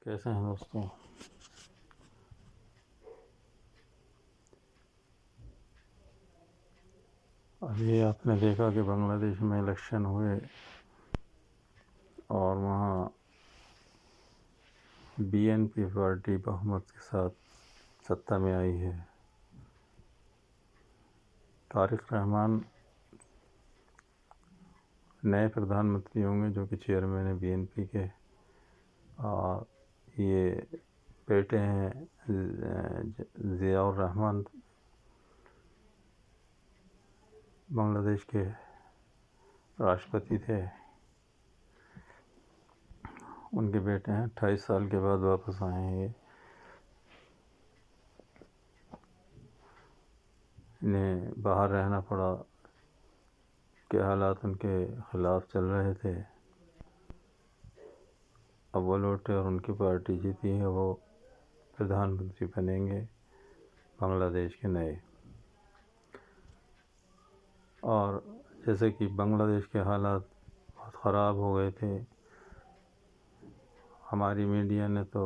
کیسے ہیں دوستوں؟ ابھی آپ نے دیکھا کہ بنگلہ دیش میں الیکشن ہوئے اور وہاں BNP پارٹی بہمت کے ساتھ سطح میں آئی ہے۔ طارق رحمان نئے پردھان منتری ہوں گے جو کہ چیئرمین ہیں BNP کے، اور یہ بیٹے ہیں ضیاء الرحمان، بنگلہ دیش کے راشٹرپتی تھے۔ ان کے بیٹے ہیں، 28 سال کے بعد واپس آئے ہیں یہ۔ انہیں باہر رہنا پڑا کہ حالات ان کے خلاف چل رہے تھے۔ اب وہ لوٹے اور ان کی پارٹی جیتی ہے، وہ پردھان منتری بنیں گے بنگلہ دیش کے نئے۔ اور جیسے کہ بنگلہ دیش کے حالات بہت خراب ہو گئے تھے، ہماری میڈیا نے تو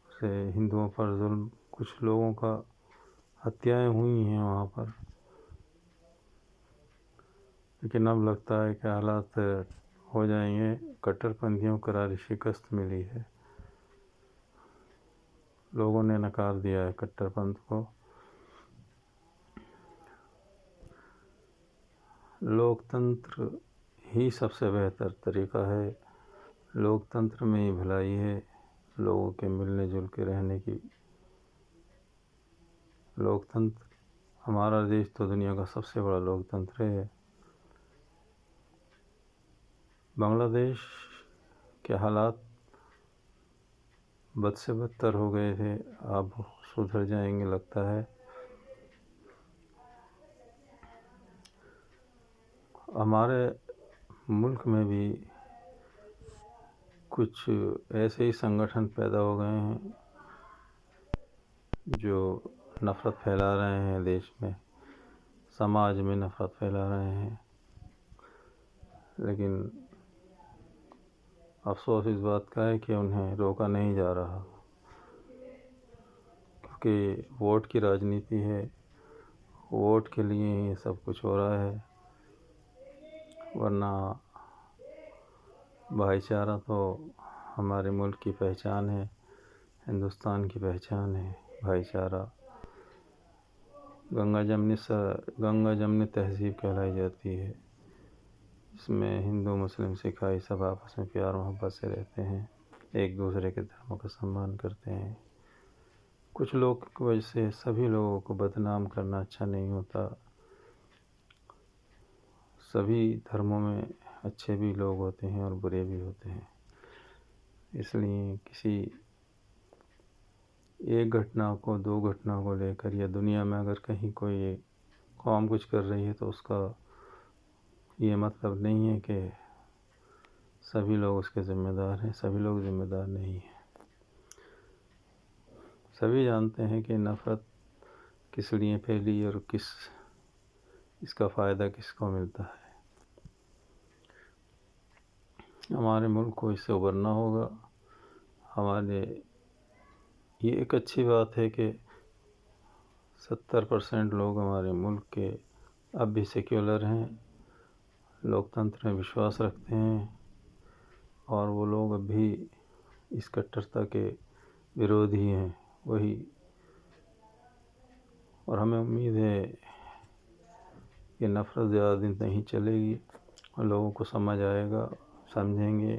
اسے ہندوؤں پر ظلم، کچھ لوگوں کا ہتیائیں ہوئی ہیں وہاں پر، لیکن اب لگتا ہے کہ حالات ہو جائیں گے۔ کٹر پنتھیوں کو کراری شکست ملی ہے، لوگوں نے نکار دیا ہے کٹر پنتھ کو۔ لوک تنتر ہی سب سے بہتر طریقہ ہے، لوک تنتر میں ہی بھلائی ہے، لوگوں کے ملنے جل کے رہنے کی۔ لوک تنتر، ہمارا دیش تو دنیا کا سب سے بڑا لوک تنتر ہے۔ بنگلہ دیش کے حالات بد سے بدتر ہو گئے تھے، اب سدھر جائیں گے لگتا ہے۔ ہمارے ملک میں بھی کچھ ایسے ہی سنگٹھن پیدا ہو گئے ہیں جو نفرت پھیلا رہے ہیں دیش میں، سماج میں نفرت پھیلا رہے ہیں، لیکن افسوس اس بات کا ہے کہ انہیں روکا نہیں جا رہا، کیونکہ ووٹ کی راجنیتی ہے، ووٹ کے لیے ہی سب کچھ ہو رہا ہے، ورنہ بھائی چارہ تو ہمارے ملک کی پہچان ہے، ہندوستان کی پہچان ہے بھائی چارہ۔ گنگا جمنی تہذیب کہلائی جاتی ہے، اس میں ہندو مسلم سکھ عیسائی سب آپس میں پیار محبت سے رہتے ہیں، ایک دوسرے کے دھرموں کا سمان کرتے ہیں۔ کچھ لوگ کی وجہ سے سبھی لوگوں کو بدنام کرنا اچھا نہیں ہوتا، سبھی دھرموں میں اچھے بھی لوگ ہوتے ہیں اور برے بھی ہوتے ہیں، اس لیے کسی ایک گھٹنا کو، دو گھٹنا کو لے کر، یا دنیا میں اگر کہیں کوئی قوم کچھ کر رہی ہے تو اس کا یہ مطلب نہیں ہے کہ سبھی لوگ اس کے ذمہ دار ہیں، سبھی لوگ ذمہ دار نہیں ہیں۔ سبھی جانتے ہیں کہ نفرت کس لیے پھیلی اور اس کا فائدہ کس کو ملتا ہے۔ ہمارے ملک کو اس سے ابھرنا ہوگا۔ یہ ایک اچھی بات ہے کہ 70% لوگ ہمارے ملک کے اب بھی سیکولر ہیں، لوک تنتر میں وشواس رکھتے ہیں، اور وہ لوگ اب بھی اس کٹرتا کے ورودھی ہیں وہی، اور ہمیں امید ہے کہ نفرت زیادہ دن نہیں چلے گی اور لوگوں کو سمجھ آئے گا، سمجھیں گے،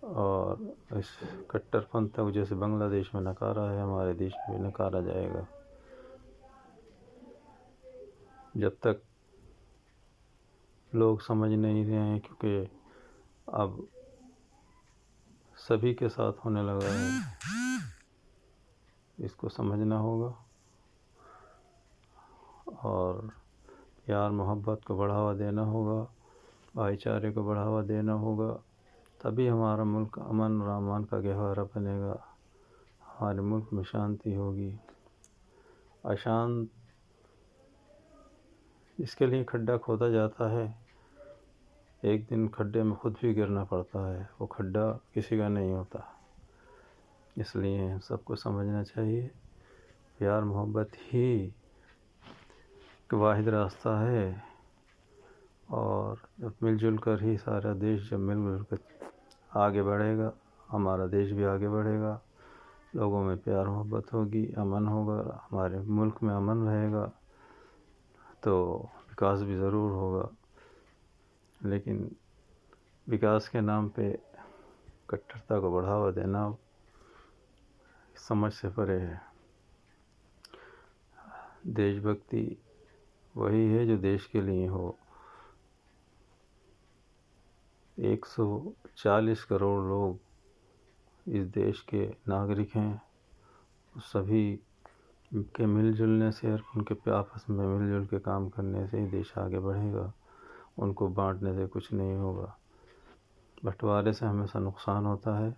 اور اس کٹر پنتھ کو جیسے بنگلہ دیش میں نکارا ہے، ہمارے دیش میں بھی نکارا جائے گا۔ جب تک لوگ سمجھ نہیں رہے ہیں، کیونکہ اب سبھی کے ساتھ ہونے لگا ہے، اس کو سمجھنا ہوگا اور پیار محبت کو بڑھاوا دینا ہوگا، بھائی چارے کو بڑھاوا دینا ہوگا، تبھی ہمارا ملک امن اور امان کا گہوارہ بنے گا، ہمارے ملک میں شانتی ہوگی۔ اشانت اس کے لیے کھڈا کھودا جاتا ہے، ایک دن کھڈے میں خود بھی گرنا پڑتا ہے، وہ کھڈا کسی کا نہیں ہوتا۔ اس لیے سب کو سمجھنا چاہیے پیار محبت ہی واحد راستہ ہے، اور جب مل جل کر ہی سارا دیش جب مل جل کر آگے بڑھے گا، ہمارا دیش بھی آگے بڑھے گا، لوگوں میں پیار محبت ہوگی، امن ہوگا، ہمارے ملک میں امن رہے گا تو وکاس بھی ضرور ہوگا۔ لیکن وکاس کے نام پہ کٹرتا کو بڑھاوا دینا سمجھ سے پرے ہے۔ دیش بھکتی وہی ہے جو دیش کے لیے ہو۔ 140 کروڑ لوگ اس دیش کے ناگرک ہیں، سبھی کے مل جلنے سے اور ان کے آپس میں مل جل کے کام کرنے سے ہی دیش آگے بڑھے گا، ان کو بانٹنے سے کچھ نہیں ہوگا۔ بٹوارے سے ہمیشہ نقصان ہوتا ہے،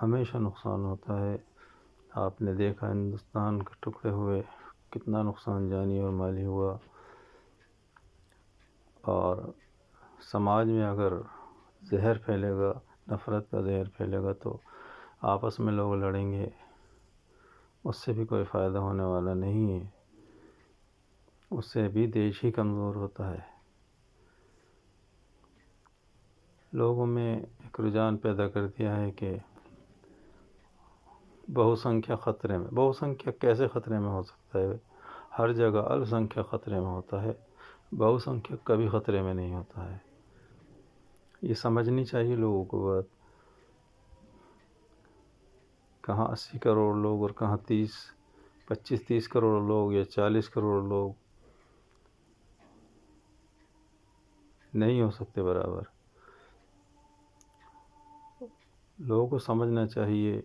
ہمیشہ نقصان ہوتا ہے۔ آپ نے دیکھا ہندوستان کے ٹکڑے ہوئے کتنا نقصان جانی اور مالی ہوا، اور سماج میں اگر زہر پھیلے گا، نفرت کا زہر پھیلے گا تو آپس میں لوگ لڑیں گے، اس سے بھی کوئی فائدہ ہونے والا نہیں ہے، اس سے بھی دیش ہی کمزور ہوتا ہے۔ لوگوں میں ایک رجحان پیدا کر دیا ہے کہ بہو سنکھیا خطرے میں۔ بہو سنکھیا کیسے خطرے میں ہو سکتا ہے؟ ہر جگہ الپ سنکھیا خطرے میں ہوتا ہے، بہو سنکھیا کبھی خطرے میں نہیں ہوتا ہے۔ یہ سمجھنی چاہیے لوگوں کو بات۔ کہاں 80 کروڑ لوگ اور کہاں 25-30 کروڑ لوگ یا 40 کروڑ لوگ نہیں ہو سکتے برابر۔ لوگوں کو سمجھنا چاہیے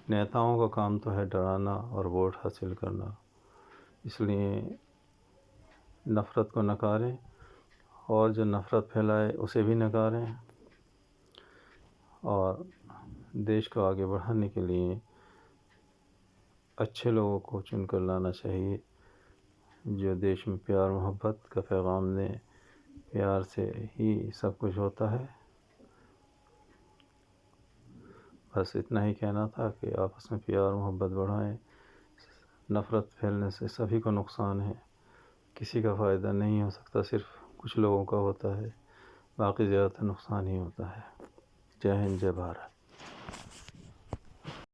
نیتاؤں کا کام تو ہے ڈرانا اور ووٹ حاصل کرنا، اس لیے نفرت کو نکاریں، اور جو نفرت پھیلائے اسے بھی نکاریں، اور دیش کو آگے بڑھانے کے لیے اچھے لوگوں کو چن کر لانا چاہیے جو دیش میں پیار محبت کا پیغام دیں۔ پیار سے ہی سب کچھ ہوتا ہے۔ بس اتنا ہی کہنا تھا کہ آپس میں پیار محبت بڑھائیں، نفرت پھیلنے سے سبھی کو نقصان ہے، کسی کا فائدہ نہیں ہو سکتا، صرف کچھ لوگوں کا ہوتا ہے، باقی زیادہ تر نقصان ہی ہوتا ہے۔ جے ہند، جے بھارت۔